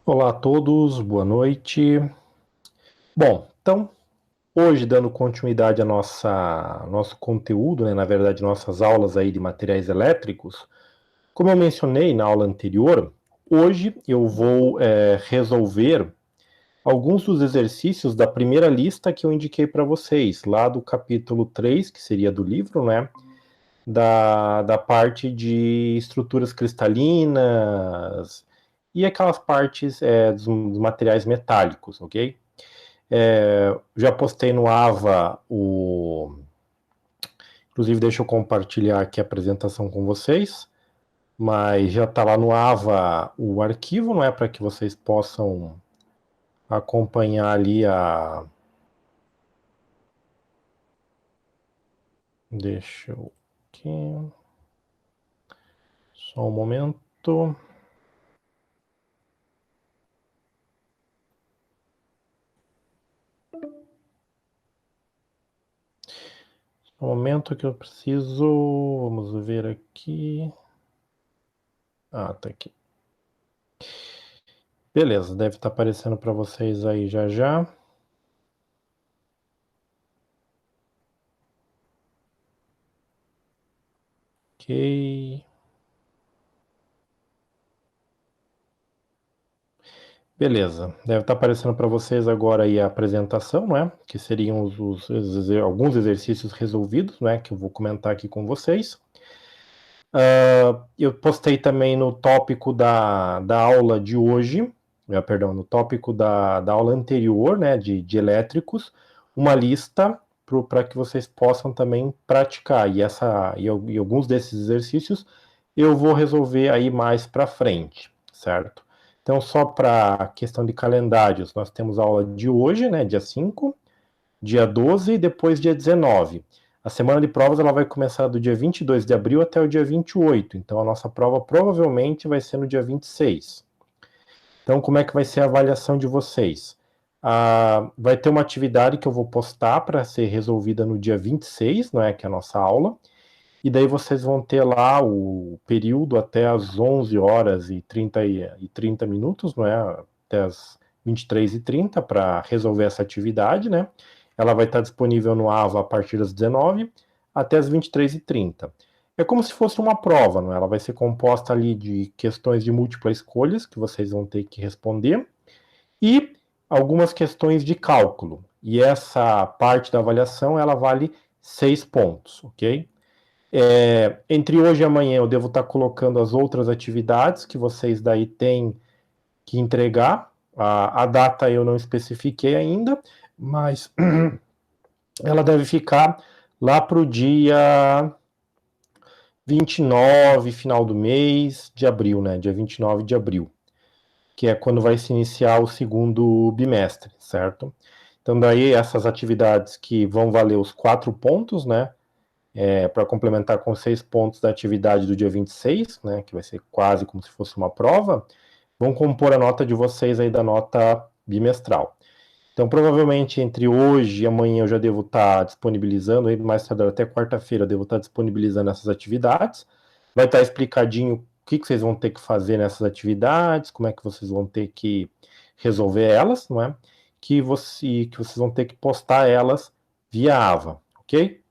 Olá a todos, boa noite. Bom, então, hoje dando continuidade ao nosso conteúdo, né, na verdade, nossas aulas aí de materiais elétricos, como eu mencionei na aula anterior, hoje eu vou resolver alguns dos exercícios da primeira lista que eu indiquei para vocês, lá do capítulo 3, que seria do livro, né, da parte de estruturas cristalinas e aquelas partes dos materiais metálicos, ok? Já postei no AVA Inclusive, deixa eu compartilhar aqui a apresentação com vocês, mas já está lá no AVA o arquivo, não é? Para que vocês possam acompanhar ali a. Deixa eu. Aqui. Só um momento. Um momento que eu preciso. Vamos ver aqui. Ah, tá aqui. Beleza, deve estar aparecendo para vocês aí já já. Ok. Beleza, deve estar aparecendo para vocês agora aí a apresentação, né? Que seriam alguns exercícios resolvidos, né? Que eu vou comentar aqui com vocês. Eu postei também no tópico da aula de hoje, perdão, no tópico da aula anterior, né? De elétricos, uma lista para que vocês possam também praticar. E alguns desses exercícios eu vou resolver aí mais para frente, certo? Então, só para questão de calendários, nós temos a aula de hoje, né, dia 5, dia 12 e depois dia 19. A semana de provas ela vai começar do dia 22 de abril até o dia 28, então a nossa prova provavelmente vai ser no dia 26. Então, como é que vai ser a avaliação de vocês? Vai ter uma atividade que eu vou postar para ser resolvida no dia 26, não é, que é a nossa aula, e daí vocês vão ter lá o período até as 11 horas e 30 minutos, não é? Até as 23h30 para resolver essa atividade, né? Ela vai estar disponível no AVA a partir das 19 até as 23h30. É como se fosse uma prova, não é? Ela vai ser composta ali de questões de múltipla escolhas que vocês vão ter que responder e algumas questões de cálculo. E essa parte da avaliação ela vale 6 pontos, ok? Entre hoje e amanhã eu devo estar colocando as outras atividades que vocês daí têm que entregar. A data eu não especifiquei ainda, mas ela deve ficar lá para o dia 29, final do mês de abril, né? Dia 29 de abril, que é quando vai se iniciar o segundo bimestre, certo? Então, daí essas atividades que vão valer os 4 pontos, né? Para complementar com 6 pontos da atividade do dia 26, né, que vai ser quase como se fosse uma prova, vão compor a nota de vocês aí da nota bimestral. Então, provavelmente entre hoje e amanhã eu já devo estar disponibilizando, aí mais tarde até quarta-feira eu devo estar disponibilizando essas atividades. Vai estar explicadinho o que vocês vão ter que fazer nessas atividades, como é que vocês vão ter que resolver elas, não é? Que vocês vão ter que postar elas via AVA, ok?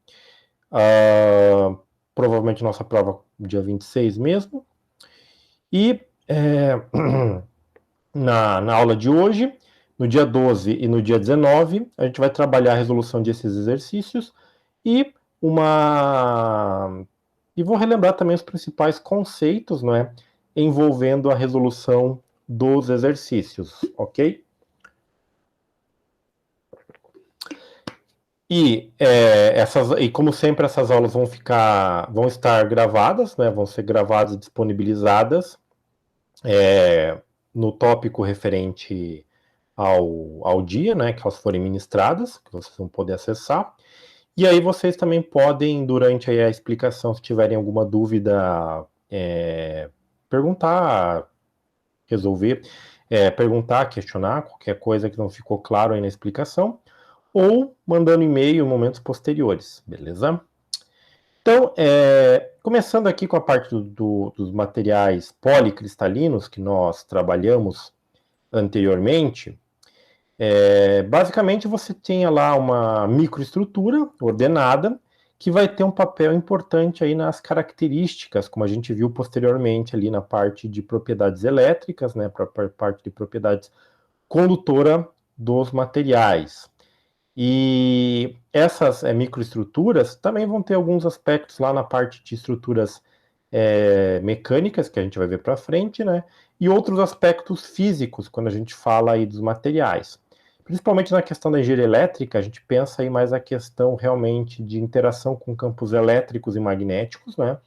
Provavelmente nossa prova dia 26 mesmo. E na aula de hoje, no dia 12 e no dia 19, a gente vai trabalhar a resolução desses exercícios e uma. E vou relembrar também os principais conceitos, não é? Envolvendo a resolução dos exercícios, ok? E como sempre essas aulas vão estar gravadas, né? Vão ser gravadas e disponibilizadas no tópico referente ao dia, né? Que elas forem ministradas, que vocês vão poder acessar. E aí vocês também podem, durante a explicação, se tiverem alguma dúvida, perguntar, resolver, perguntar, questionar, qualquer coisa que não ficou claro aí na explicação, ou mandando e-mail em momentos posteriores, beleza? Então, começando aqui com a parte dos materiais policristalinos que nós trabalhamos anteriormente, basicamente você tem lá uma microestrutura ordenada que vai ter um papel importante aí nas características, como a gente viu posteriormente ali na parte de propriedades elétricas, né, para a parte de propriedades condutora dos materiais. E essas microestruturas também vão ter alguns aspectos lá na parte de estruturas mecânicas, que a gente vai ver para frente, né? E outros aspectos físicos, quando a gente fala aí dos materiais. Principalmente na questão da engenharia elétrica, a gente pensa aí mais a questão realmente de interação com campos elétricos e magnéticos, né?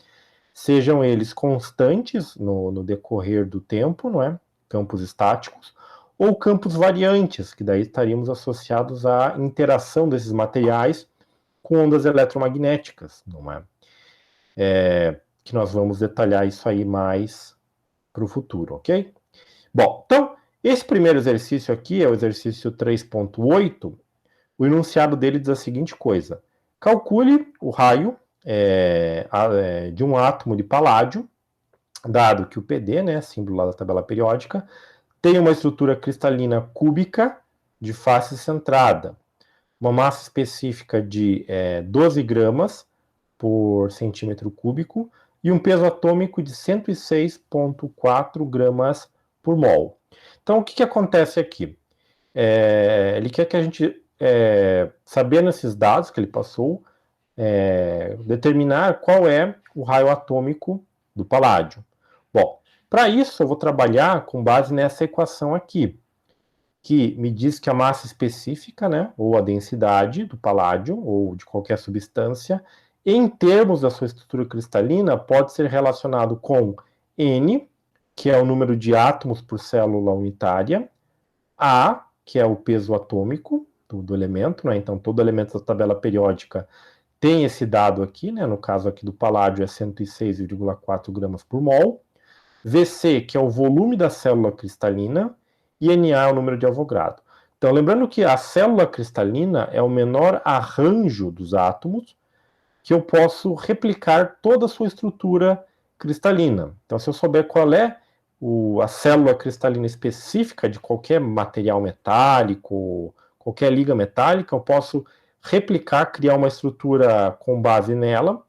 Sejam eles constantes no decorrer do tempo, não é? Campos estáticos, ou campos variantes, que daí estaríamos associados à interação desses materiais com ondas eletromagnéticas, não é? Que nós vamos detalhar isso aí mais para o futuro, ok? Bom, então, esse primeiro exercício aqui é o exercício 3.8. O enunciado dele diz a seguinte coisa: calcule o raio de um átomo de paládio, dado que o PD, né, símbolo lá da tabela periódica, tem uma estrutura cristalina cúbica de face centrada, uma massa específica de 12 gramas por centímetro cúbico e um peso atômico de 106,4 gramas por mol. Então, o que acontece aqui? Ele quer que a gente, sabendo esses dados que ele passou, determinar qual é o raio atômico do paládio. Bom, para isso eu vou trabalhar com base nessa equação aqui, que me diz que a massa específica, né, ou a densidade do paládio, ou de qualquer substância, em termos da sua estrutura cristalina, pode ser relacionado com N, que é o número de átomos por célula unitária, A, que é o peso atômico do elemento, né? Então todo elemento da tabela periódica tem esse dado aqui, né? No caso aqui do paládio é 106,4 gramas por mol, Vc, que é o volume da célula cristalina, e Na é o número de Avogadro. Então, lembrando que a célula cristalina é o menor arranjo dos átomos que eu posso replicar toda a sua estrutura cristalina. Então, se eu souber qual é a célula cristalina específica de qualquer material metálico, qualquer liga metálica, eu posso replicar, criar uma estrutura com base nela,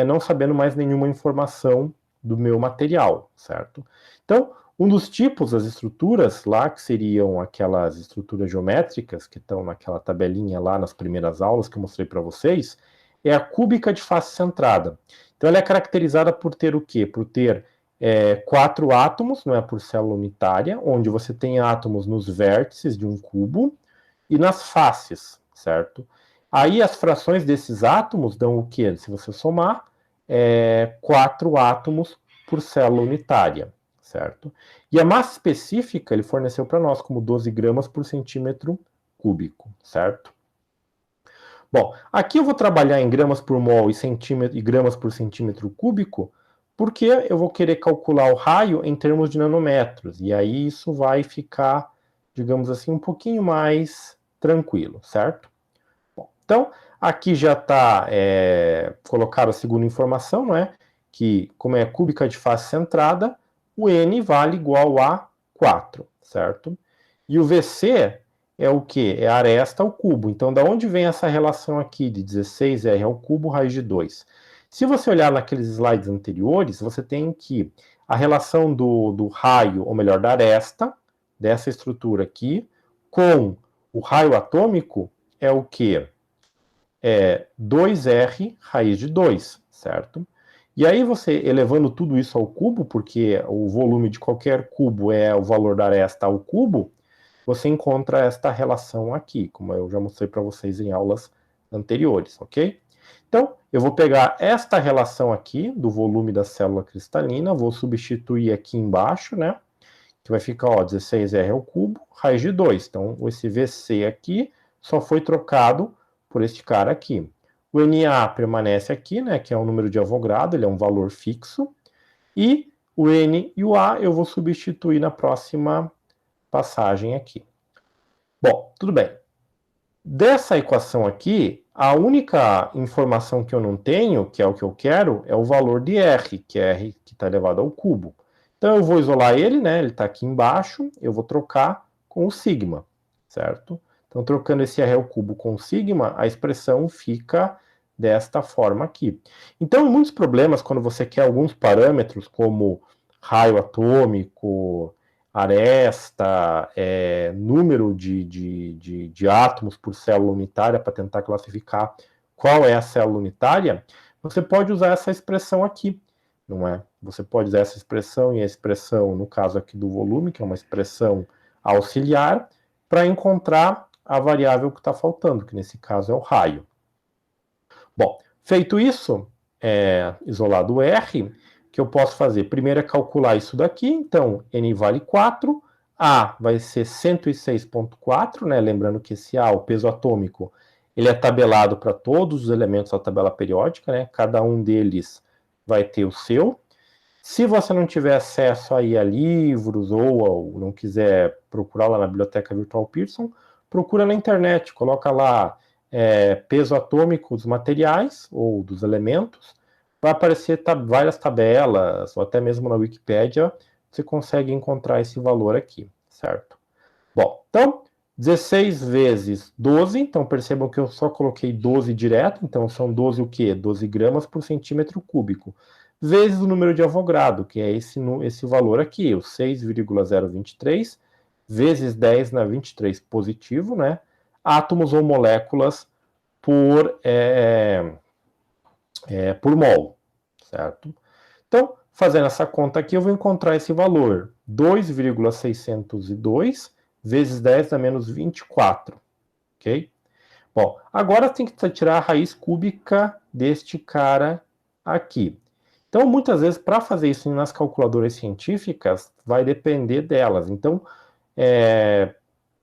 não sabendo mais nenhuma informação do meu material, certo? Então, um dos tipos das estruturas lá, que seriam aquelas estruturas geométricas que estão naquela tabelinha lá nas primeiras aulas que eu mostrei para vocês, é a cúbica de face centrada. Então, ela é caracterizada por ter o quê? Por ter 4 átomos, não é, por célula unitária, onde você tem átomos nos vértices de um cubo e nas faces, certo? Aí as frações desses átomos dão o quê? Se você somar, 4 átomos por célula unitária, certo? E a massa específica ele forneceu para nós como 12 gramas por centímetro cúbico, certo? Bom, aqui eu vou trabalhar em gramas por mol e gramas por centímetro cúbico, porque eu vou querer calcular o raio em termos de nanômetros, e aí isso vai ficar, digamos assim, um pouquinho mais tranquilo, certo? Bom, então, aqui já está colocada a segunda informação, não é? Que, como é cúbica de face centrada, o N vale igual a 4, certo? E o VC é o quê? É a aresta ao cubo. Então, da onde vem essa relação aqui de 16R ao cubo raiz de 2? Se você olhar naqueles slides anteriores, você tem que a relação do raio, ou melhor, da aresta, dessa estrutura aqui, com o raio atômico é o quê? 2R raiz de 2, certo? E aí você, elevando tudo isso ao cubo, porque o volume de qualquer cubo é o valor da aresta ao cubo, você encontra esta relação aqui, como eu já mostrei para vocês em aulas anteriores, ok? Então, eu vou pegar esta relação aqui do volume da célula cristalina, vou substituir aqui embaixo, né? Que vai ficar, ó, 16R ao cubo, raiz de 2. Então, esse VC aqui só foi trocado por este cara aqui. O Na permanece aqui, né? Que é o número de Avogadro, ele é um valor fixo. E o N e o A eu vou substituir na próxima passagem aqui. Bom, tudo bem. Dessa equação aqui, a única informação que eu não tenho, que é o que eu quero, é o valor de R, que é R que está elevado ao cubo. Então eu vou isolar ele, né? Ele está aqui embaixo, eu vou trocar com o sigma, certo? Então trocando esse R ao cubo com o sigma, a expressão fica desta forma aqui. Então, em muitos problemas, quando você quer alguns parâmetros, como raio atômico, aresta, número de átomos por célula unitária, para tentar classificar qual é a célula unitária, você pode usar essa expressão aqui, não é? Você pode usar essa expressão e a expressão, no caso aqui do volume, que é uma expressão auxiliar, para encontrar a variável que está faltando, que nesse caso é o raio. Bom, feito isso, isolado o R, o que eu posso fazer? Primeiro é calcular isso daqui, então N vale 4, A vai ser 106,4, né? Lembrando que esse A, o peso atômico, ele é tabelado para todos os elementos da tabela periódica, né? Cada um deles vai ter o seu. Se você não tiver acesso aí a livros ou não quiser procurar lá na Biblioteca Virtual Pearson, procura na internet, coloca lá peso atômico dos materiais ou dos elementos, vai aparecer várias tabelas, ou até mesmo na Wikipédia, você consegue encontrar esse valor aqui, certo? Bom, então, 16 vezes 12, então percebam que eu só coloquei 12 direto, então são 12 o quê? 12 gramas por centímetro cúbico, vezes o número de Avogadro, que é esse valor aqui, o 6,023, vezes 10 na 23 positivo, né? Átomos ou moléculas por mol, certo? Então, fazendo essa conta aqui, eu vou encontrar esse valor, 2,602 vezes 10 a menos 24, ok? Bom, agora tem que tirar a raiz cúbica deste cara aqui. Então, muitas vezes, para fazer isso nas calculadoras científicas, vai depender delas. Então,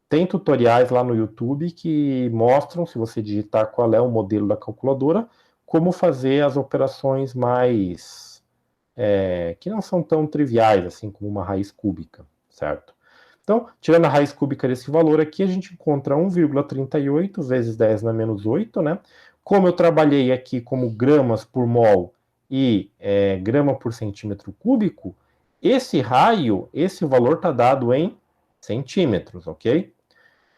tem tutoriais lá no YouTube que mostram, se você digitar qual é o modelo da calculadora, como fazer as operações mais que não são tão triviais, assim como uma raiz cúbica, certo? Então, tirando a raiz cúbica desse valor aqui, a gente encontra 1,38 vezes 10 na menos 8, né? Como eu trabalhei aqui como gramas por mol e grama por centímetro cúbico, esse raio, esse valor está dado em centímetros, ok?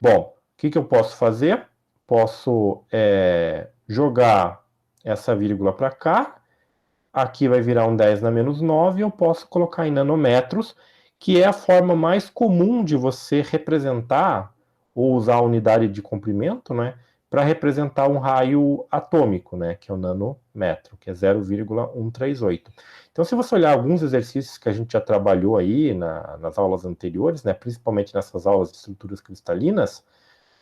Bom, o que eu posso fazer? Posso jogar essa vírgula para cá, aqui vai virar um 10 na menos 9, eu posso colocar em nanômetros, que é a forma mais comum de você representar, ou usar a unidade de comprimento, né, para representar um raio atômico, né, que é o nanômetro, que é 0,138. Então, se você olhar alguns exercícios que a gente já trabalhou aí nas aulas anteriores, né, principalmente nessas aulas de estruturas cristalinas,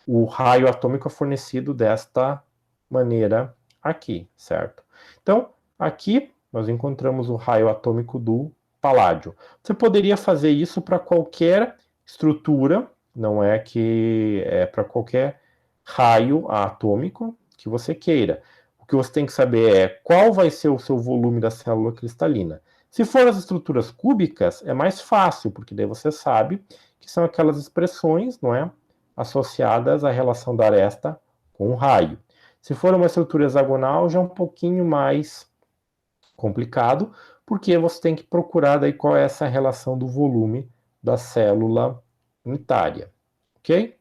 o raio atômico é fornecido desta maneira aqui, certo? Então, aqui nós encontramos o raio atômico do paládio. Você poderia fazer isso para qualquer estrutura, não é que é para qualquer raio atômico que você queira. O que você tem que saber é qual vai ser o seu volume da célula cristalina. Se for as estruturas cúbicas, é mais fácil, porque daí você sabe que são aquelas expressões, não é, associadas à relação da aresta com o raio. Se for uma estrutura hexagonal, já é um pouquinho mais complicado, porque você tem que procurar daí qual é essa relação do volume da célula unitária, ok?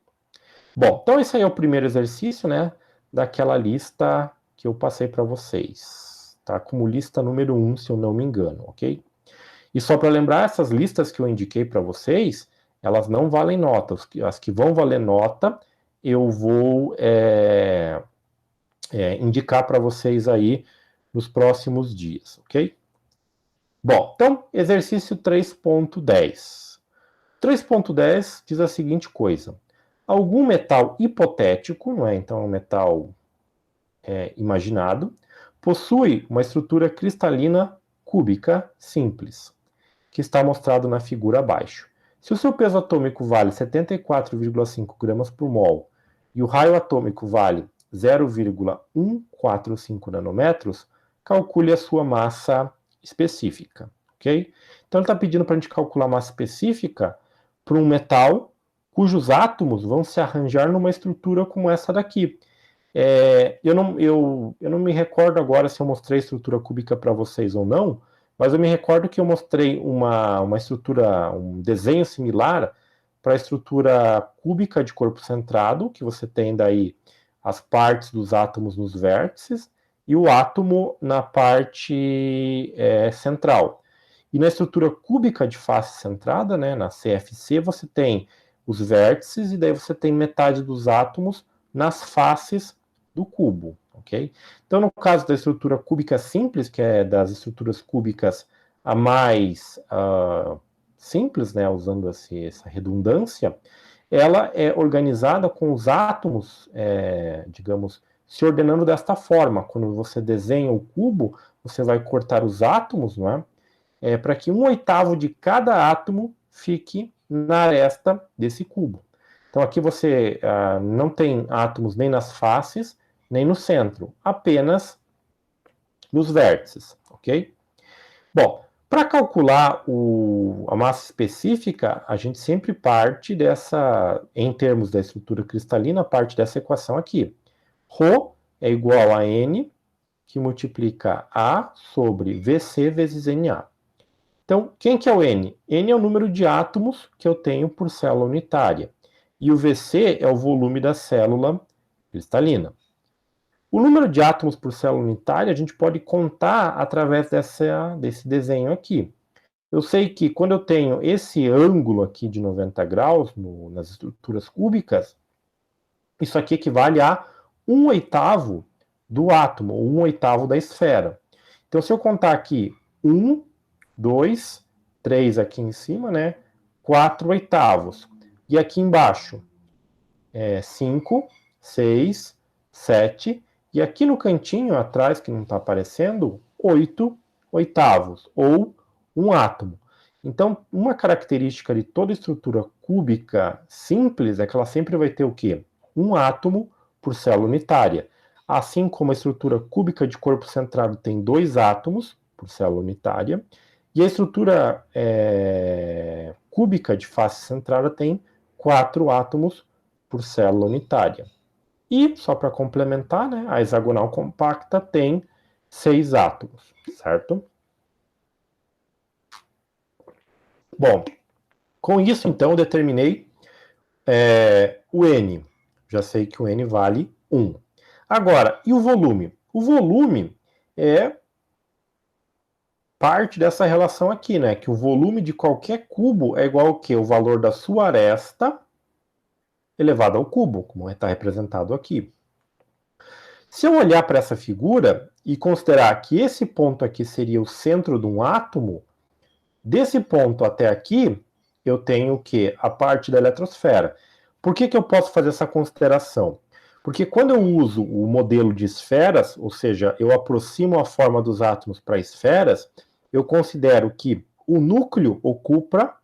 Bom, então esse aí é o primeiro exercício, né, daquela lista que eu passei para vocês, tá? Como lista número 1, se eu não me engano, ok? E só para lembrar, essas listas que eu indiquei para vocês, elas não valem nota. As que vão valer nota, eu vou indicar para vocês aí nos próximos dias, ok? Bom, então, exercício 3.10. 3.10 diz a seguinte coisa. Algum metal hipotético, não é? Então, um metal imaginado, possui uma estrutura cristalina cúbica simples, que está mostrado na figura abaixo. Se o seu peso atômico vale 74,5 gramas por mol e o raio atômico vale 0,145 nanômetros, calcule a sua massa específica, ok? Então ele está pedindo para a gente calcular a massa específica para um metal cujos átomos vão se arranjar numa estrutura como essa daqui. Eu não me recordo agora se eu mostrei a estrutura cúbica para vocês ou não, Mas eu me recordo que eu mostrei uma estrutura, um desenho similar para a estrutura cúbica de corpo centrado, que você tem daí as partes dos átomos nos vértices e o átomo na parte central. E na estrutura cúbica de face centrada, né, na CFC, você tem os vértices e daí você tem metade dos átomos nas faces do cubo, ok? Então, no caso da estrutura cúbica simples, que é das estruturas cúbicas a mais simples, né, usando essa redundância, ela é organizada com os átomos, digamos, se ordenando desta forma. Quando você desenha o cubo, você vai cortar os átomos, não é? Para que 1/8 de cada átomo fique na aresta desse cubo. Então aqui você não tem átomos nem nas faces, nem no centro, apenas nos vértices, ok? Bom, para calcular a massa específica, a gente sempre parte dessa, em termos da estrutura cristalina, parte dessa equação aqui. Rho é igual a N, que multiplica A sobre VC vezes NA. Então, quem que é o N? N é o número de átomos que eu tenho por célula unitária. E o VC é o volume da célula cristalina. O número de átomos por célula unitária a gente pode contar através desse desenho aqui. Eu sei que quando eu tenho esse ângulo aqui de 90 graus nas estruturas cúbicas, isso aqui equivale a 1/8 do átomo, ou 1/8 da esfera. Então, se eu contar aqui 1, 2, 3 aqui em cima, né? 4/8. E aqui embaixo, 5, 6, 7. E aqui no cantinho atrás, que não está aparecendo, 8/8, ou um átomo. Então, uma característica de toda estrutura cúbica simples é que ela sempre vai ter o quê? Um átomo por célula unitária. Assim como a estrutura cúbica de corpo centrado tem 2 átomos por célula unitária, e a estrutura cúbica de face centrada tem 4 átomos por célula unitária. E, só para complementar, né, a hexagonal compacta tem 6 átomos, certo? Bom, com isso, então, eu determinei o N. Já sei que o N vale 1. Agora, e o volume? O volume é parte dessa relação aqui, né? Que o volume de qualquer cubo é igual ao quê? O valor da sua aresta elevado ao cubo, como está representado aqui. Se eu olhar para essa figura e considerar que esse ponto aqui seria o centro de um átomo, desse ponto até aqui, eu tenho o quê? A parte da eletrosfera. Por que eu posso fazer essa consideração? Porque quando eu uso o modelo de esferas, ou seja, eu aproximo a forma dos átomos para esferas, eu considero que o núcleo ocupa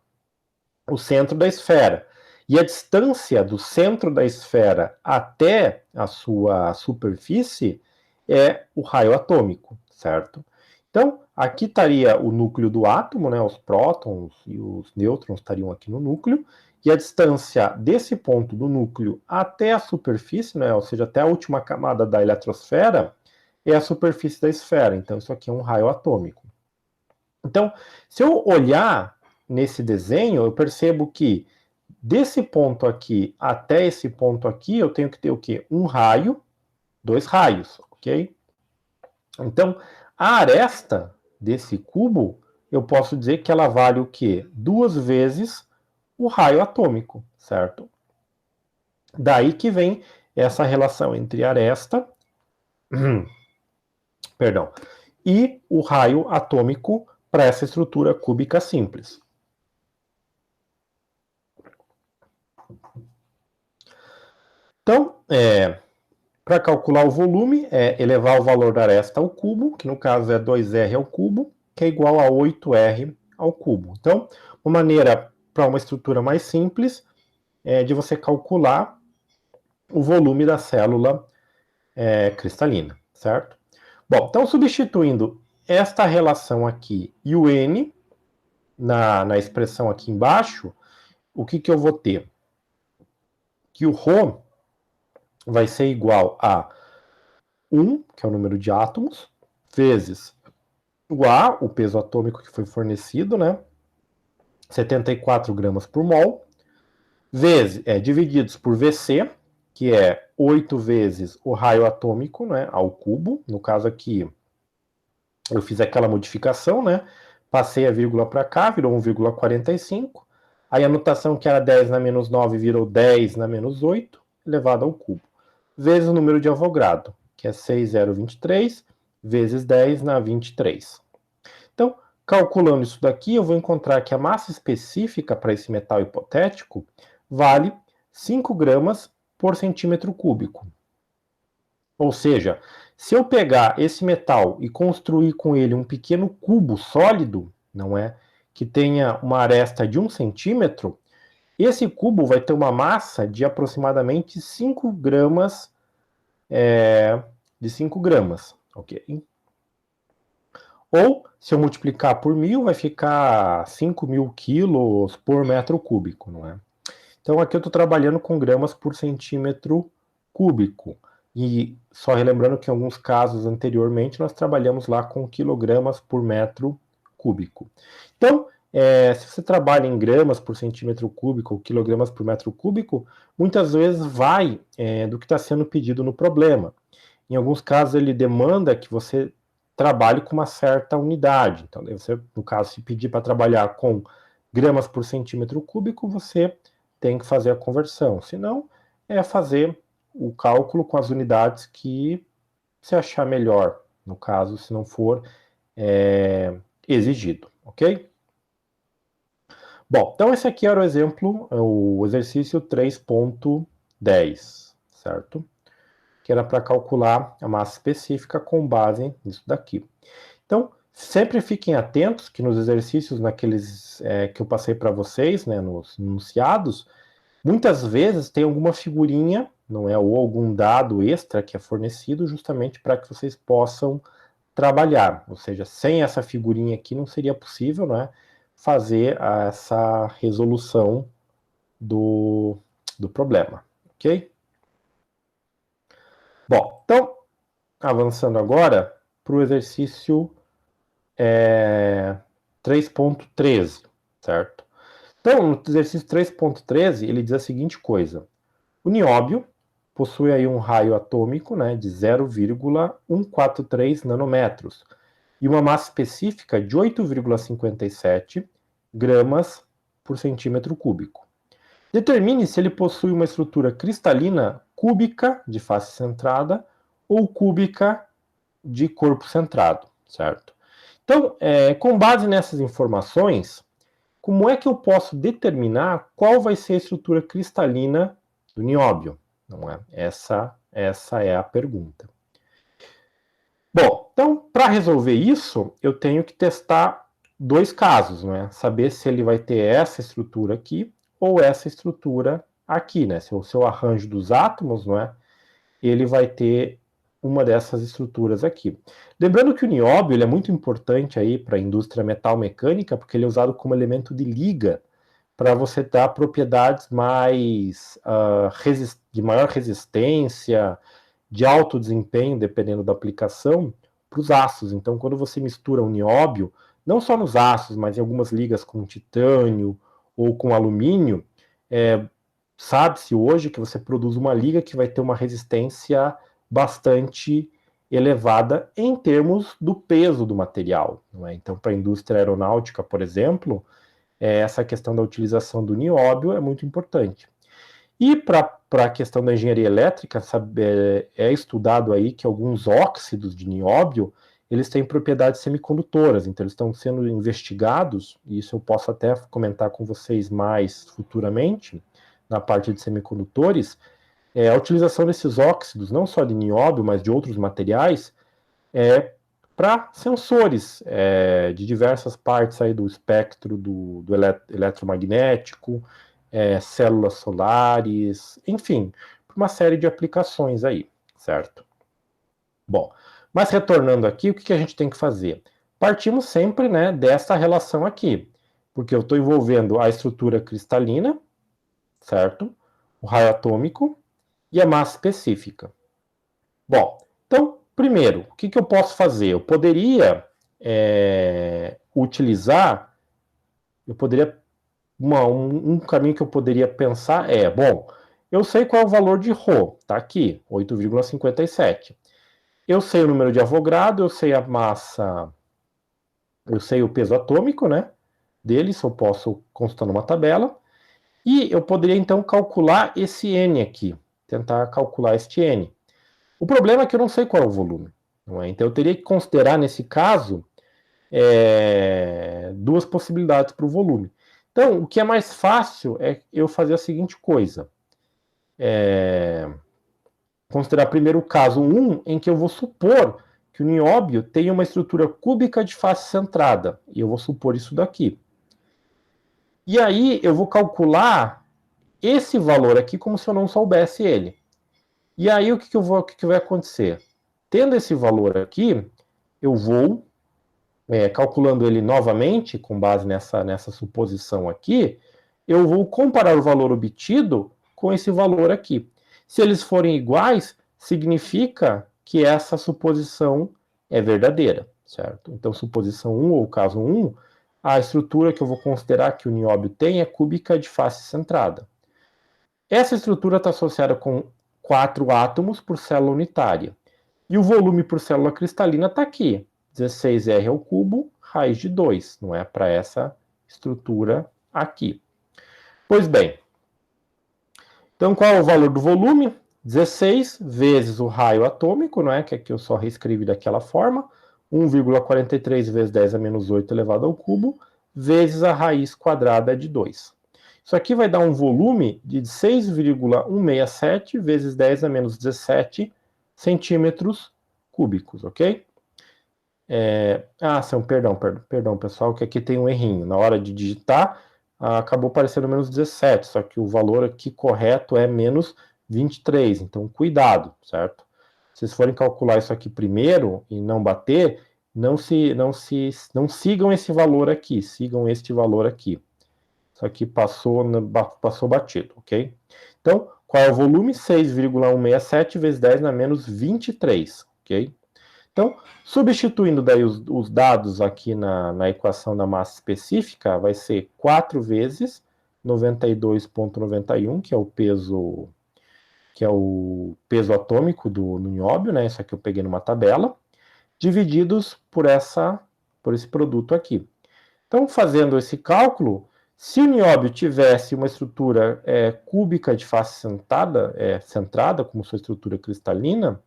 o centro da esfera. E a distância do centro da esfera até a sua superfície é o raio atômico, certo? Então, aqui estaria o núcleo do átomo, né? Os prótons e os nêutrons estariam aqui no núcleo, e a distância desse ponto do núcleo até a superfície, né? Ou seja, até a última camada da eletrosfera, é a superfície da esfera. Então, isso aqui é um raio atômico. Então, se eu olhar nesse desenho, eu percebo que desse ponto aqui até esse ponto aqui, eu tenho que ter o quê? Um raio, 2 raios, ok? Então, a aresta desse cubo, eu posso dizer que ela vale o quê? 2 vezes o raio atômico, certo? Daí que vem essa relação entre aresta, perdão, e o raio atômico para essa estrutura cúbica simples. Então, para calcular o volume, é elevar o valor da aresta ao cubo, que no caso é 2R ao cubo, que é igual a 8R ao cubo. Então, uma maneira para uma estrutura mais simples é de você calcular o volume da célula cristalina, certo? Bom, então substituindo esta relação aqui e o N na expressão aqui embaixo, o que eu vou ter? Que o Rho vai ser igual a 1, que é o número de átomos, vezes O A, o peso atômico que foi fornecido, né? 74 gramas por mol, divididos por VC, que é 8 vezes o raio atômico, né, ao cubo. No caso aqui, eu fiz aquela modificação, né? Passei a vírgula para cá, virou 1,45. Aí a notação que era 10 na menos 9 virou 10 na menos 8, elevado ao cubo. Vezes o número de Avogadro, que é 6,023, vezes 10 na 23. Então, calculando isso daqui, eu vou encontrar que a massa específica para esse metal hipotético vale 5 gramas por centímetro cúbico. Ou seja, se eu pegar esse metal e construir com ele um pequeno cubo sólido, não é, que tenha uma aresta de 1 centímetro, esse cubo vai ter uma massa de aproximadamente 5 gramas, de 5 gramas, ok? Ou, se eu multiplicar por 1.000, vai ficar 5.000 quilos por metro cúbico, não é? Então, aqui eu estou trabalhando com gramas por centímetro cúbico. E só relembrando que em alguns casos anteriormente nós trabalhamos lá com quilogramas por metro cúbico. Então, se você trabalha em gramas por centímetro cúbico ou quilogramas por metro cúbico, muitas vezes vai do que está sendo pedido no problema. Em alguns casos ele demanda que você trabalhe com uma certa unidade. Então, você, no caso, se pedir para trabalhar com gramas por centímetro cúbico, você tem que fazer a conversão. Se não, é fazer o cálculo com as unidades que você achar melhor, no caso, se não for exigido, ok? Bom, então esse aqui era o exemplo, o exercício 3.10, certo? Que era para calcular a massa específica com base nisso daqui. Então, sempre fiquem atentos que nos exercícios, naqueles que eu passei para vocês, né, nos enunciados, muitas vezes tem alguma figurinha, não é, ou algum dado extra que é fornecido justamente para que vocês possam trabalhar. Ou seja, sem essa figurinha aqui não seria possível, né, fazer essa resolução do problema, ok? Bom, então, avançando agora para o exercício 3.13, certo? Então, no exercício 3.13, ele diz a seguinte coisa: o nióbio possui aí um raio atômico, né, de 0,143 nanômetros e uma massa específica de 8,57 gramas por centímetro cúbico. Determine se ele possui uma estrutura cristalina cúbica de face centrada ou cúbica de corpo centrado, certo? Então, com base nessas informações, como é que eu posso determinar qual vai ser a estrutura cristalina do nióbio? Não é? Essa é a pergunta. Bom, então, para resolver isso, eu tenho que testar dois casos, né? Saber se ele vai ter essa estrutura aqui ou essa estrutura aqui, né? Se o seu arranjo dos átomos, não é? Ele vai ter uma dessas estruturas aqui. Lembrando que o nióbio ele é muito importante aí para a indústria metal-mecânica, porque ele é usado como elemento de liga para você dar propriedades mais de maior resistência, de alto desempenho, dependendo da aplicação, para os aços. Então, quando você mistura o nióbio, não só nos aços, mas em algumas ligas com titânio ou com alumínio, sabe-se hoje que você produz uma liga que vai ter uma resistência bastante elevada em termos do peso do material. Não é? Então, para a indústria aeronáutica, por exemplo, essa questão da utilização do nióbio é muito importante. E para a questão da engenharia elétrica, é estudado aí que alguns óxidos de nióbio eles têm propriedades semicondutoras, então eles estão sendo investigados, e isso eu posso até comentar com vocês mais futuramente, na parte de semicondutores, a utilização desses óxidos, não só de nióbio, mas de outros materiais, para sensores de diversas partes aí do espectro do eletromagnético, células solares, enfim, para uma série de aplicações aí, certo? Bom, mas retornando aqui, o que a gente tem que fazer? Partimos sempre, né, dessa relação aqui, porque eu estou envolvendo a estrutura cristalina, certo? O raio atômico e a massa específica. Bom, então, primeiro, o que eu posso fazer? Eu poderia utilizar, eu poderia... um caminho que eu poderia pensar é, bom, eu sei qual é o valor de Rho, tá aqui, 8,57. Eu sei o número de Avogadro, eu sei a massa, eu sei o peso atômico, né, deles, eu posso consultar numa tabela, e eu poderia então calcular esse N aqui, tentar calcular este N. O problema é que eu não sei qual é o volume, não é? Então eu teria que considerar nesse caso duas possibilidades para o volume. Então, o que é mais fácil é eu fazer a seguinte coisa. Considerar primeiro o caso 1, em que eu vou supor que o nióbio tem uma estrutura cúbica de face centrada. E eu vou supor isso daqui. E aí eu vou calcular esse valor aqui como se eu não soubesse ele. E aí o que vai acontecer? Tendo esse valor aqui, eu vou, calculando ele novamente, com base nessa suposição aqui, eu vou comparar o valor obtido com esse valor aqui. Se eles forem iguais, significa que essa suposição é verdadeira, certo? Então, suposição 1, ou caso 1, a estrutura que eu vou considerar que o nióbio tem é cúbica de face centrada. Essa estrutura está associada com 4 átomos por célula unitária. E o volume por célula cristalina está aqui, 16R ao cubo, raiz de 2, não é? Para essa estrutura aqui. Pois bem, então qual é o valor do volume? 16 vezes o raio atômico, não é? Que aqui eu só reescrevi daquela forma, 1,43 vezes 10 a menos 8 elevado ao cubo, vezes a raiz quadrada de 2. Isso aqui vai dar um volume de 6,167 vezes 10 a menos 17 centímetros cúbicos, ok? Perdão, pessoal, que aqui tem um errinho. Na hora de digitar, acabou aparecendo menos 17, só que o valor aqui correto é menos 23, então cuidado, certo? Se vocês forem calcular isso aqui primeiro e não bater, não sigam esse valor aqui, sigam este valor aqui. Isso aqui passou batido, ok? Então, qual é o volume? 6,167 vezes 10 na menos 23, ok? Então, substituindo daí os dados aqui na equação da massa específica, vai ser 4 vezes 92,91, que é o peso atômico do nióbio, né? Isso aqui eu peguei numa tabela, divididos por esse produto aqui. Então, fazendo esse cálculo, se o nióbio tivesse uma estrutura cúbica de face centrada, como sua estrutura cristalina,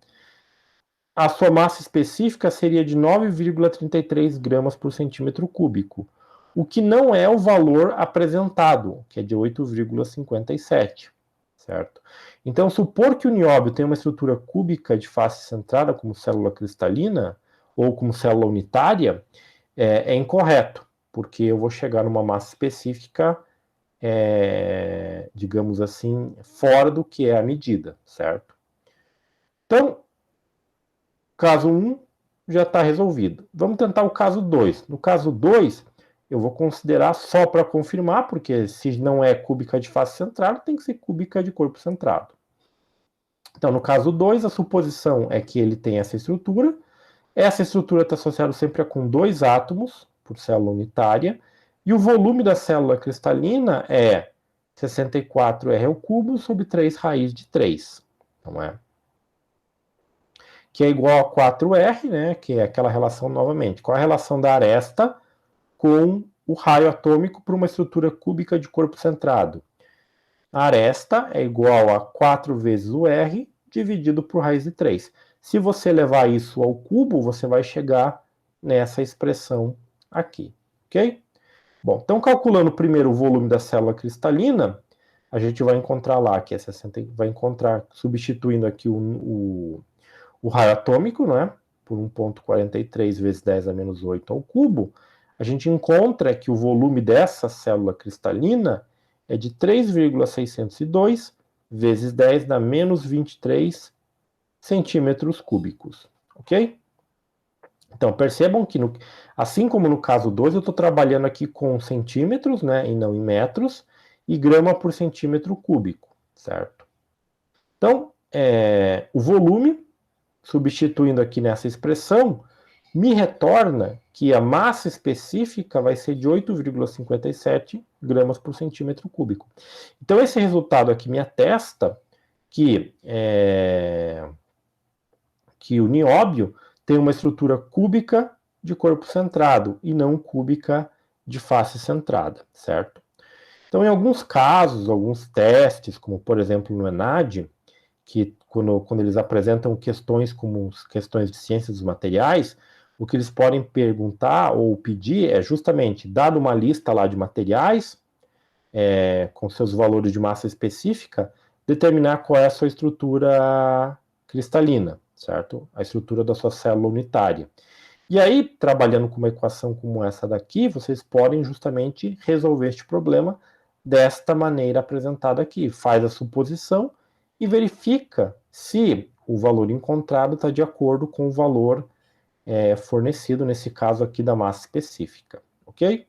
a sua massa específica seria de 9,33 gramas por centímetro cúbico, o que não é o valor apresentado, que é de 8,57, certo? Então, supor que o nióbio tem uma estrutura cúbica de face centrada, como célula cristalina, ou como célula unitária, é incorreto, porque eu vou chegar numa massa específica, digamos assim, fora do que é a medida, certo? Então, caso 1 já está resolvido. Vamos tentar o caso 2. No caso 2, eu vou considerar só para confirmar, porque se não é cúbica de face centrada, tem que ser cúbica de corpo centrado. Então, no caso 2, a suposição é que ele tem essa estrutura. Essa estrutura está associada sempre com 2 átomos por célula unitária, e o volume da célula cristalina é 64R ao cubo sobre 3 raiz de 3. Não é? Que é igual a 4R, né, que é aquela relação novamente. Qual a relação da aresta com o raio atômico para uma estrutura cúbica de corpo centrado? A aresta é igual a 4 vezes o R dividido por raiz de 3. Se você levar isso ao cubo, você vai chegar nessa expressão aqui, ok? Bom, então calculando primeiro o volume da célula cristalina, a gente vai encontrar lá que é 60, vai encontrar, substituindo aqui o raio atômico, né, por 1,43 vezes 10 a menos 8 ao cubo, a gente encontra que o volume dessa célula cristalina é de 3,602 vezes 10 na menos 23 centímetros cúbicos, ok? Então, percebam que, assim como no caso 2, eu estou trabalhando aqui com centímetros, né, e não em metros, e grama por centímetro cúbico, certo? Então, o volume, substituindo aqui nessa expressão, me retorna que a massa específica vai ser de 8,57 gramas por centímetro cúbico. Então, esse resultado aqui me atesta que o nióbio tem uma estrutura cúbica de corpo centrado e não cúbica de face centrada, certo? Então, em alguns casos, alguns testes, como por exemplo no ENAD, que quando eles apresentam questões como questões de ciências dos materiais, o que eles podem perguntar ou pedir é justamente, dado uma lista lá de materiais, com seus valores de massa específica, determinar qual é a sua estrutura cristalina, certo? A estrutura da sua célula unitária. E aí, trabalhando com uma equação como essa daqui, vocês podem justamente resolver este problema desta maneira apresentada aqui. Faz a suposição e verifica se o valor encontrado está de acordo com o valor fornecido, nesse caso aqui da massa específica, ok?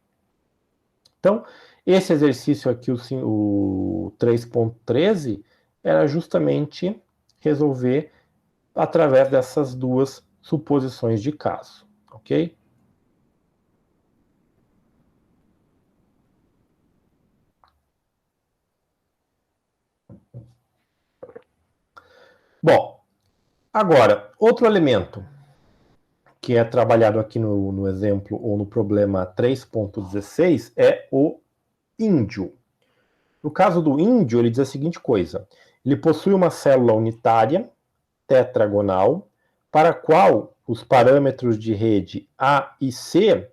Então, esse exercício aqui, o 3.13, era justamente resolver através dessas duas suposições de caso, ok? Bom, agora, outro elemento que é trabalhado aqui no exemplo ou no problema 3.16 é o índio. No caso do índio, ele diz a seguinte coisa: ele possui uma célula unitária tetragonal para a qual os parâmetros de rede A e C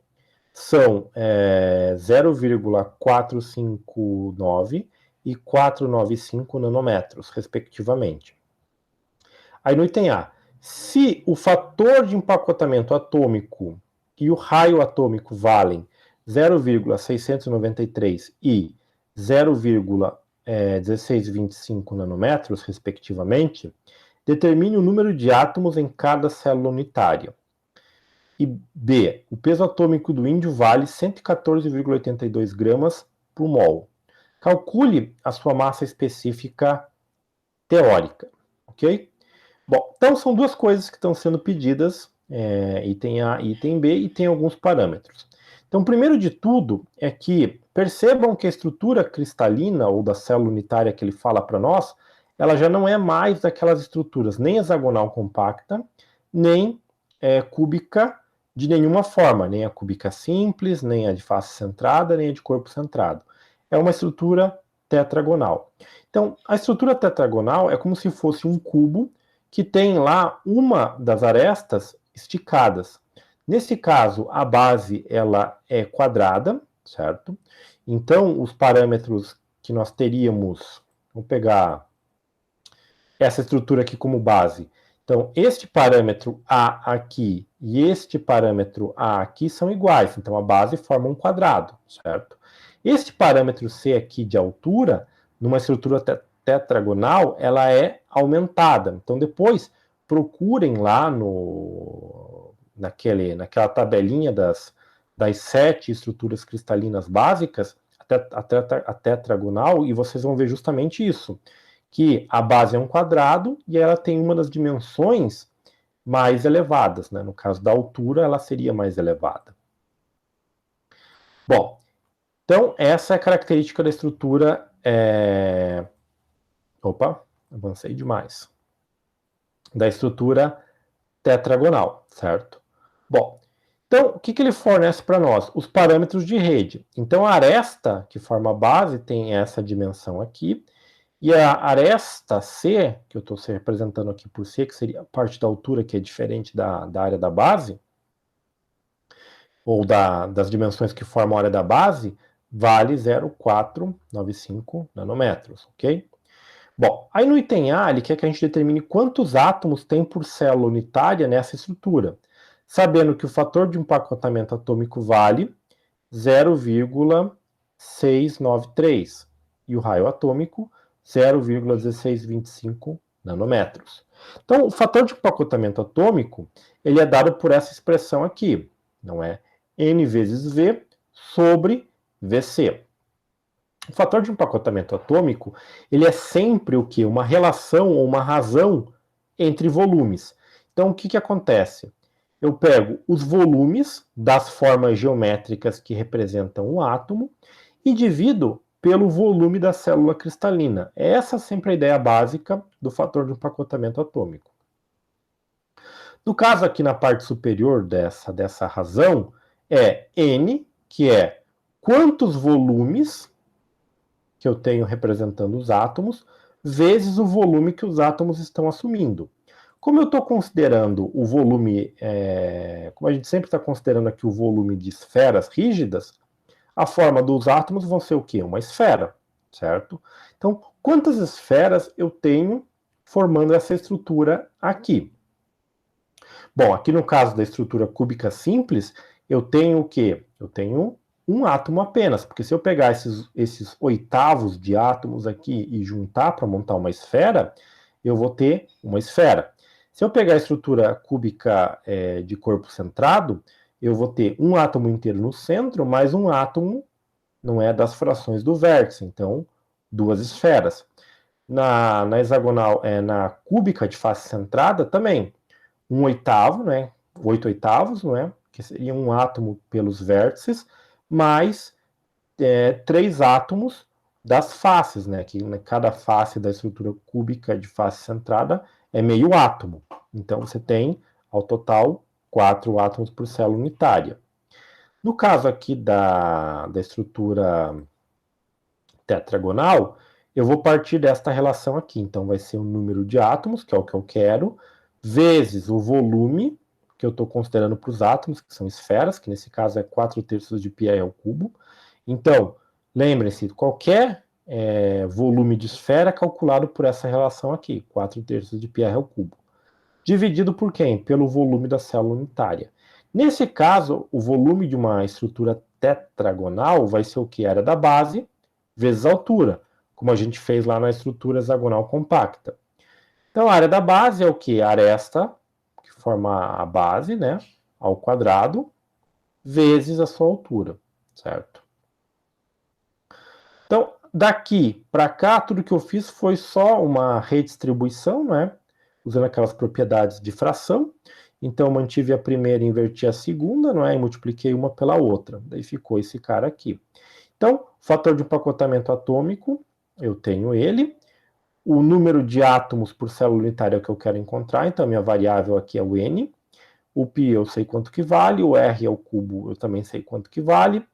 são 0,459 e 495 nanômetros, respectivamente. Aí no item A, se o fator de empacotamento atômico e o raio atômico valem 0,693 e 0,1625 nanômetros, respectivamente, determine o número de átomos em cada célula unitária. E B, o peso atômico do índio vale 114,82 gramas por mol. Calcule a sua massa específica teórica, ok? Bom, então são duas coisas que estão sendo pedidas, item A e item B, e tem alguns parâmetros. Então, primeiro de tudo é que percebam que a estrutura cristalina ou da célula unitária que ele fala para nós, ela já não é mais daquelas estruturas nem hexagonal compacta, nem cúbica de nenhuma forma, nem a cúbica simples, nem a de face centrada, nem a de corpo centrado. É uma estrutura tetragonal. Então, a estrutura tetragonal é como se fosse um cubo que tem lá uma das arestas esticadas. Nesse caso, a base ela é quadrada, certo? Então, os parâmetros que nós teríamos, vamos pegar essa estrutura aqui como base. Então, este parâmetro A aqui e este parâmetro A aqui são iguais. Então, a base forma um quadrado, certo? Este parâmetro C aqui de altura, numa estrutura tetragonal, ela é aumentada. Então, depois, procurem lá naquela tabelinha das 7 estruturas cristalinas básicas, a tetragonal, e vocês vão ver justamente isso, que a base é um quadrado e ela tem uma das dimensões mais elevadas, né? No caso da altura, ela seria mais elevada. Bom, então essa é a característica da estrutura... Opa, avancei demais. Da estrutura tetragonal, certo? Bom, então o que ele fornece para nós? Os parâmetros de rede. Então a aresta, que forma a base, tem essa dimensão aqui, e a aresta C, que eu estou representando aqui por C, que seria a parte da altura que é diferente da área da base, ou das dimensões que formam a área da base, vale 0,495 nanômetros, ok? Bom, aí no item A, ele quer que a gente determine quantos átomos tem por célula unitária nessa estrutura, sabendo que o fator de empacotamento atômico vale 0,693 e o raio atômico 0,1625 nanômetros. Então, o fator de empacotamento atômico, ele é dado por essa expressão aqui, não é? N vezes V sobre VC. O fator de empacotamento atômico, ele é sempre o quê? Uma relação ou uma razão entre volumes. Então, o que acontece? eu pego os volumes das formas geométricas que representam o átomo e divido pelo volume da célula cristalina. Essa é sempre a ideia básica do fator de empacotamento atômico. No caso aqui na parte superior dessa razão, é N, que é quantos volumes que eu tenho representando os átomos, vezes o volume que os átomos estão assumindo. Como eu estou considerando o volume, como a gente sempre está considerando aqui o volume de esferas rígidas, a forma dos átomos vão ser o quê? Uma esfera, certo? Então, quantas esferas eu tenho formando essa estrutura aqui? Bom, aqui no caso da estrutura cúbica simples, eu tenho o quê? Eu tenho um átomo apenas, porque se eu pegar esses oitavos de átomos aqui e juntar para montar uma esfera, eu vou ter uma esfera. Se eu pegar a estrutura cúbica de corpo centrado, eu vou ter um átomo inteiro no centro, mais um átomo, não é, das frações do vértice, então duas esferas. Na hexagonal, na cúbica de face centrada, também um oitavo, né? 8 oitavos, não é? Que seria um átomo pelos vértices, mais 3 átomos das faces, né? Que cada face da estrutura cúbica de face centrada é meio átomo. Então você tem, ao total, 4 átomos por célula unitária. No caso aqui da estrutura tetragonal, eu vou partir desta relação aqui. Então vai ser o número de átomos, que é o que eu quero, vezes o volume, que eu estou considerando para os átomos, que são esferas, que nesse caso é 4/3 de πr ao cubo. Então, lembrem-se, qualquer volume de esfera é calculado por essa relação aqui, 4/3 de πr ao cubo. Dividido por quem? Pelo volume da célula unitária. Nesse caso, o volume de uma estrutura tetragonal vai ser o que? A área da base vezes a altura, como a gente fez lá na estrutura hexagonal compacta. Então, a área da base é o que? A aresta, que forma a base, né, ao quadrado, vezes a sua altura, certo? Então, daqui para cá, tudo que eu fiz foi só uma redistribuição, né, usando aquelas propriedades de fração. Então, eu mantive a primeira e inverti a segunda, não é? E multipliquei uma pela outra. Daí ficou esse cara aqui. Então, fator de empacotamento atômico, eu tenho ele. O número de átomos por célula unitária é o que eu quero encontrar, então a minha variável aqui é o N. O π eu sei quanto que vale, o R ao cubo eu também sei quanto que vale,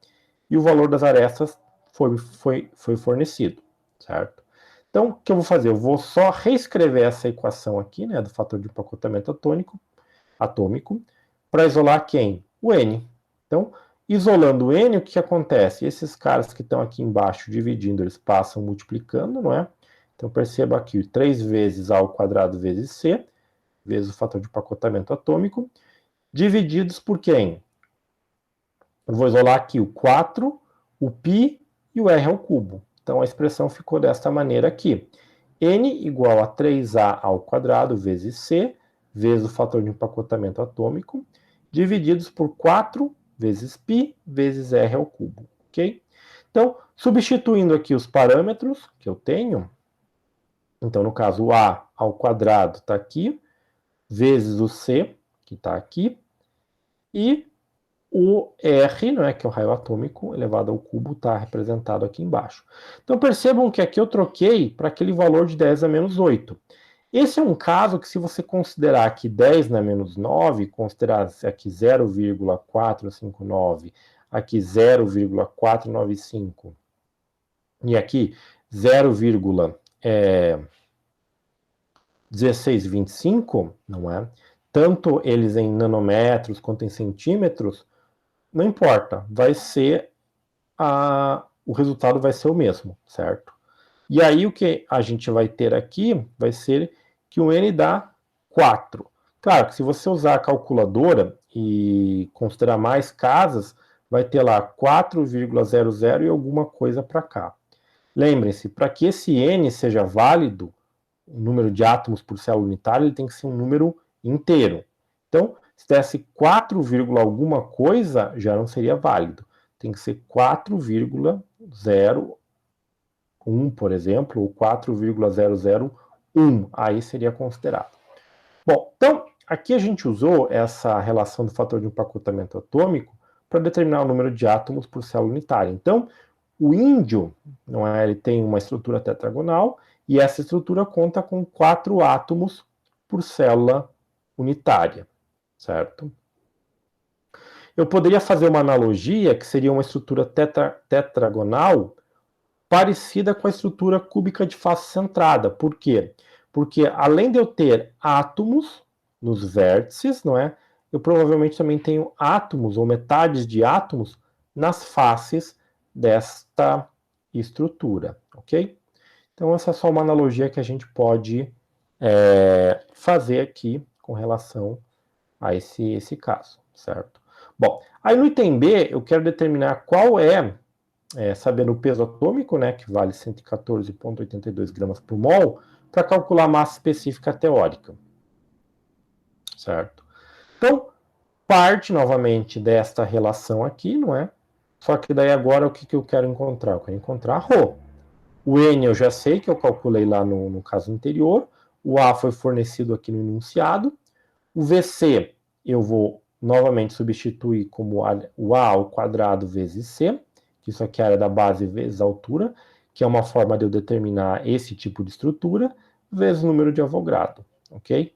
e o valor das arestas foi fornecido, certo? Então, o que eu vou fazer? Eu vou só reescrever essa equação aqui, né, do fator de empacotamento atômico, para isolar quem? O N. Então, isolando o N, o que acontece? Esses caras que estão aqui embaixo dividindo, eles passam multiplicando, não é? Então, perceba aqui, 3 vezes A ao quadrado vezes C, vezes o fator de empacotamento atômico, divididos por quem? Eu vou isolar aqui o 4, o π e o R ao cubo. Então, a expressão ficou desta maneira aqui. N igual a 3A ao quadrado vezes C, vezes o fator de empacotamento atômico, divididos por 4 vezes π vezes R ao cubo, ok? Então, substituindo aqui os parâmetros que eu tenho, então, no caso, o A ao quadrado está aqui, vezes o C, que está aqui, e o R, não é, que é o raio atômico elevado ao cubo, está representado aqui embaixo. Então, percebam que aqui eu troquei para aquele valor de 10 a menos 8. Esse é um caso que, se você considerar aqui 10 na menos 9, considerar aqui 0,459, aqui 0,495, e aqui 0,1625, não é? Tanto eles em nanômetros quanto em centímetros, não importa, vai ser o resultado vai ser o mesmo, certo? E aí o que a gente vai ter aqui vai ser que o N dá 4. Claro que se você usar a calculadora e considerar mais casas, vai ter lá 4,00 e alguma coisa para cá. Lembrem-se, para que esse N seja válido, o número de átomos por célula unitária, ele tem que ser um número inteiro. Então, se desse 4, alguma coisa, já não seria válido. Tem que ser 4,01, por exemplo, ou 4,001. Aí seria considerado. Bom, então, aqui a gente usou essa relação do fator de empacotamento atômico para determinar o número de átomos por célula unitária. Então, o índio, não é, ele tem uma estrutura tetragonal e essa estrutura conta com 4 átomos por célula unitária, certo? Eu poderia fazer uma analogia que seria uma estrutura tetragonal parecida com a estrutura cúbica de face centrada. Por quê? Porque além de eu ter átomos nos vértices, não é? Eu provavelmente também tenho átomos ou metades de átomos nas faces desta estrutura, ok? Então essa é só uma analogia que a gente pode fazer aqui com relação a esse caso, certo? Bom, aí no item B eu quero determinar qual sabendo o peso atômico, né, que vale 114,82 gramas por mol, para calcular a massa específica teórica, certo? Então, parte novamente desta relação aqui, não é? Só que daí agora o que eu quero encontrar? Eu quero encontrar ρ. O N eu já sei que eu calculei lá no caso anterior, o A foi fornecido aqui no enunciado, o VC eu vou novamente substituir como o A ao quadrado vezes C, que isso aqui é a área da base vezes a altura, que é uma forma de eu determinar esse tipo de estrutura, vezes o número de Avogadro, ok?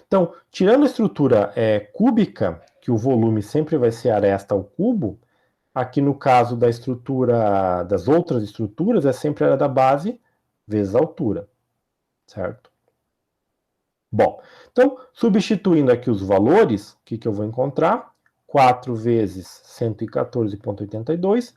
Então, tirando a estrutura cúbica, que o volume sempre vai ser aresta ao cubo, aqui no caso da estrutura, das outras estruturas, é sempre a área da base vezes a altura, certo? Bom, então, substituindo aqui os valores, o que eu vou encontrar? 4 vezes 114,82,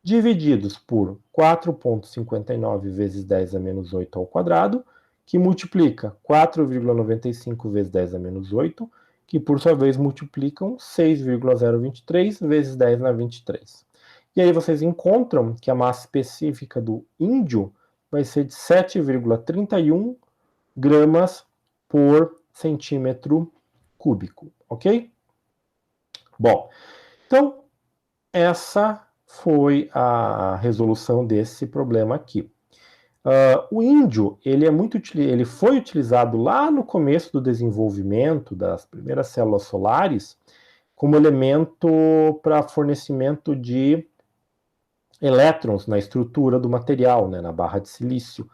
divididos por 4,59 vezes 10 a menos 8 ao quadrado, que multiplica 4,95 vezes 10 a menos 8, que por sua vez multiplicam 6,023 vezes 10 na 23. E aí vocês encontram que a massa específica do índio vai ser de 7,31 gramas por centímetro cúbico, ok? Bom, então essa foi a resolução desse problema aqui. O índio, ele foi utilizado lá no começo do desenvolvimento das primeiras células solares como elemento para fornecimento de elétrons na estrutura do material, né, na barra de silício.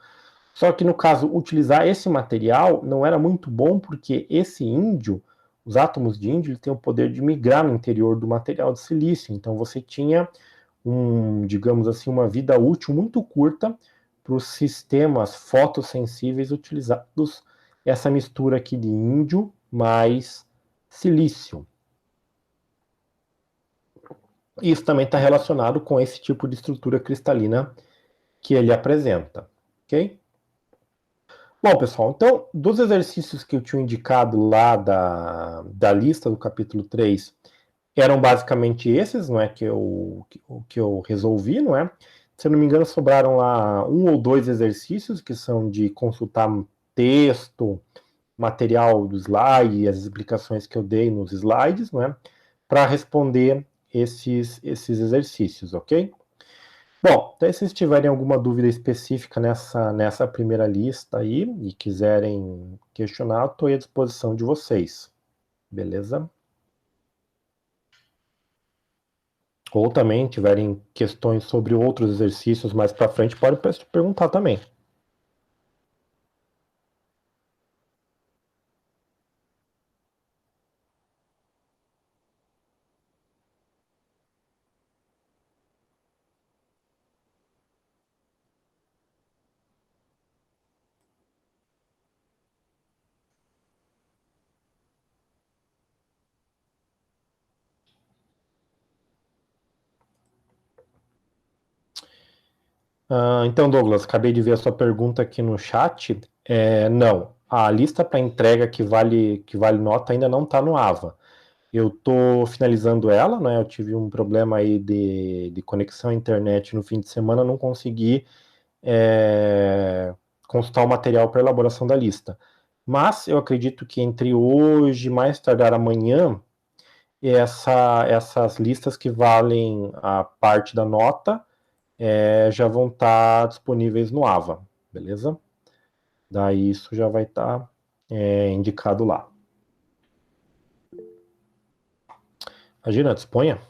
Só que no caso, utilizar esse material não era muito bom porque esse índio, os átomos de índio, ele tem o poder de migrar no interior do material de silício. Então você tinha digamos assim, uma vida útil muito curta para os sistemas fotossensíveis utilizados essa mistura aqui de índio mais silício. Isso também está relacionado com esse tipo de estrutura cristalina que ele apresenta, ok? Bom, pessoal, então, dos exercícios que eu tinha indicado lá da lista do capítulo 3, eram basicamente esses, não é, que eu resolvi, não é? Se eu não me engano, sobraram lá 1 ou 2 exercícios que são de consultar texto, material do slide, as explicações que eu dei nos slides, não é? Para responder esses exercícios, ok? Bom, então se vocês tiverem alguma dúvida específica nessa primeira lista aí e quiserem questionar, eu estou à disposição de vocês, beleza? Ou também tiverem questões sobre outros exercícios mais para frente, pode perguntar também. Então, Douglas, acabei de ver a sua pergunta aqui no chat. Não, a lista para entrega que vale nota ainda não está no AVA. Eu estou finalizando ela, né? Eu tive um problema aí de conexão à internet no fim de semana, não consegui consultar o material para elaboração da lista. Mas eu acredito que entre hoje, mais tardar amanhã, essas listas que valem a parte da nota já vão estar disponíveis no AVA, beleza? Daí isso já vai estar indicado lá. Imagina, disponha.